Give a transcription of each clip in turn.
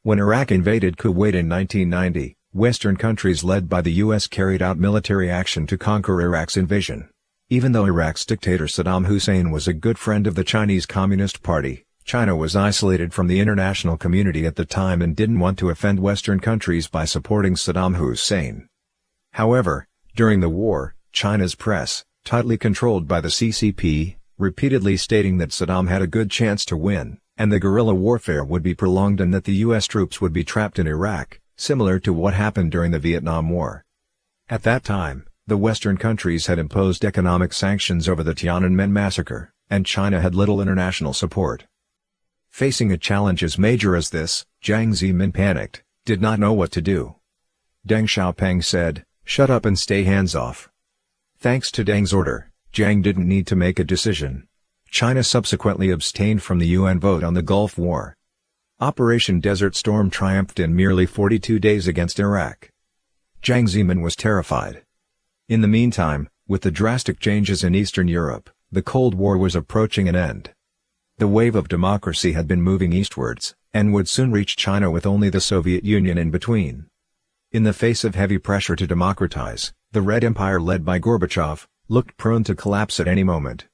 When Iraq invaded Kuwait in 1990, Western countries led by the U.S. carried out military action to conquer Iraq's invasion. Even though Iraq's dictator Saddam Hussein was a good friend of the Chinese Communist Party, China was isolated from the international community at the time and didn't want to offend Western countries by supporting Saddam Hussein. However, during the war, China's press, tightly controlled by the CCP, repeatedly stating that Saddam had a good chance to win, and the guerrilla warfare would be prolonged and that the U.S. troops would be trapped in Iraq, similar to what happened during the Vietnam War. At that time, the Western countries had imposed economic sanctions over the Tiananmen massacre, and China had little international support. Facing a challenge as major as this, Jiang Zemin panicked, did not know what to do. Deng Xiaoping said, "Shut up and stay hands off." Thanks to Deng's order, Jiang didn't need to make a decision. China subsequently abstained from the UN vote on the Gulf War. Operation Desert Storm triumphed in merely 42 days against Iraq. Jiang Zemin was terrified. In the meantime, with the drastic changes in Eastern Europe, the Cold War was approaching an end. The wave of democracy had been moving eastwards, and would soon reach China with only the Soviet Union in between. In the face of heavy pressure to democratize, the Red Empire led by Gorbachev, looked prone to collapse at any moment.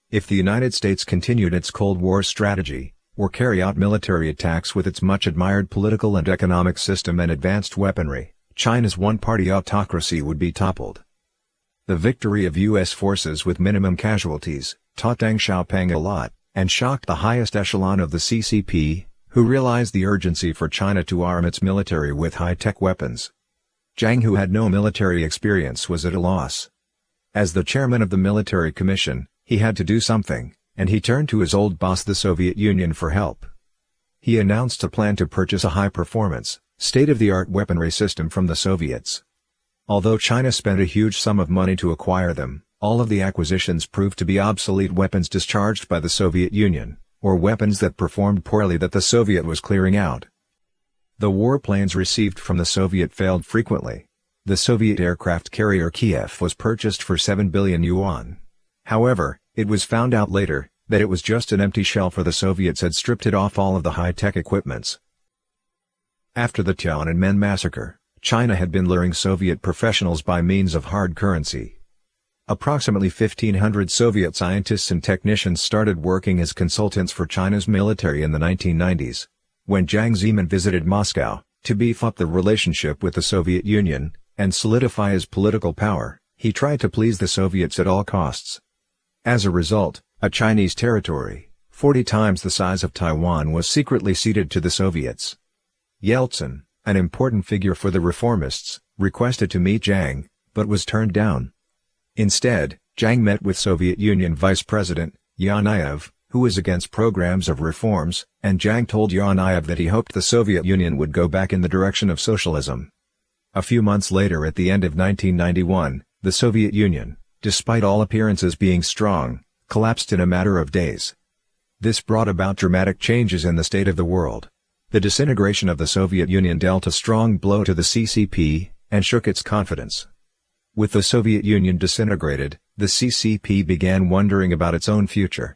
If the United States continued its Cold War strategy, or carry out military attacks with its much-admired political and economic system and advanced weaponry, China's one-party autocracy would be toppled. The victory of U.S. forces with minimum casualties taught Deng Xiaoping a lot, and shocked the highest echelon of the CCP, who realized the urgency for China to arm its military with high-tech weapons. Jiang, who had no military experience, was at a loss. As the chairman of the Military Commission, he had to do something, and he turned to his old boss, the Soviet Union, for help. He announced a plan to purchase a high-performance, state-of-the-art weaponry system from the Soviets. Although China spent a huge sum of money to acquire them, all of the acquisitions proved to be obsolete weapons discharged by the Soviet Union, or weapons that performed poorly that the Soviet was clearing out. The warplanes received from the Soviet failed frequently. The Soviet aircraft carrier Kiev was purchased for 7 billion yuan. However, it was found out later that it was just an empty shell, for the Soviets had stripped it off all of the high-tech equipments. After the Tiananmen massacre, China had been luring Soviet professionals by means of hard currency. Approximately 1,500 Soviet scientists and technicians started working as consultants for China's military in the 1990s. When Jiang Zemin visited Moscow, to beef up the relationship with the Soviet Union, and solidify his political power, he tried to please the Soviets at all costs. As a result, a Chinese territory, 40 times the size of Taiwan, was secretly ceded to the Soviets. Yeltsin, an important figure for the reformists, requested to meet Jiang, but was turned down. Instead, Jiang met with Soviet Union Vice President, Yanayev, who was against programs of reforms, and Jiang told Yanayev that he hoped the Soviet Union would go back in the direction of socialism. A few months later, at the end of 1991, the Soviet Union, despite all appearances being strong, collapsed in a matter of days. This brought about dramatic changes in the state of the world. The disintegration of the Soviet Union dealt a strong blow to the CCP, and shook its confidence. With the Soviet Union disintegrated, the CCP began wondering about its own future.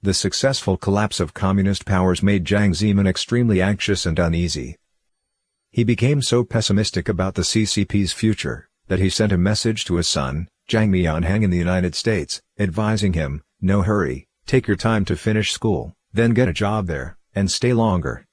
The successful collapse of communist powers made Jiang Zemin extremely anxious and uneasy. He became so pessimistic about the CCP's future, that he sent a message to his son, Jiang Mianheng, in the United States, advising him, "No hurry, take your time to finish school, then get a job there, and stay longer."